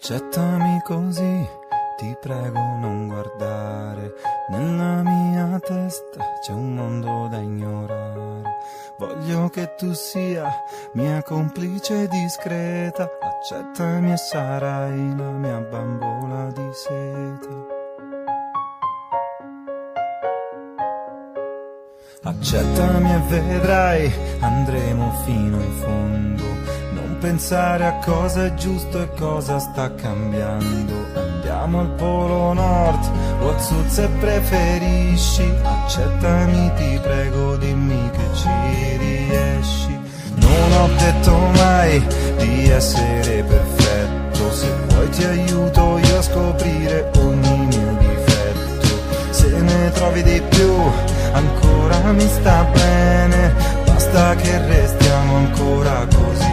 Accettami così, ti prego non guardare, nella mia testa c'è un mondo da ignorare. Voglio che tu sia mia complice discreta, accettami e sarai la mia bambola di seta. Accettami e vedrai, andremo fino in fondo. Non pensare a cosa è giusto e cosa sta cambiando. Andiamo al Polo Nord o al Sud se preferisci. Accettami, ti prego, dimmi che ci riesci. Non ho detto mai di essere perfetto. Se vuoi ti aiuto io a scoprire ogni mio difetto. Se ne trovi di più ancora mi sta bene, basta che restiamo ancora così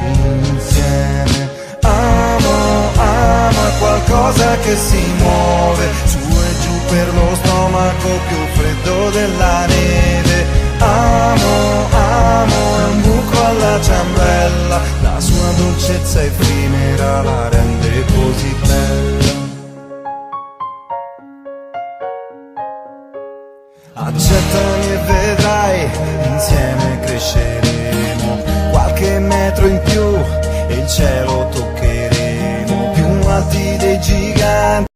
insieme. Amo è qualcosa che si muove su e giù per lo stomaco più freddo della neve. Amo è un buco alla ciambella, la sua dolcezza effimera la rende così bella. Accettami e vedrai, insieme cresceremo qualche metro in più e il cielo toccheremo, più alti dei giganti.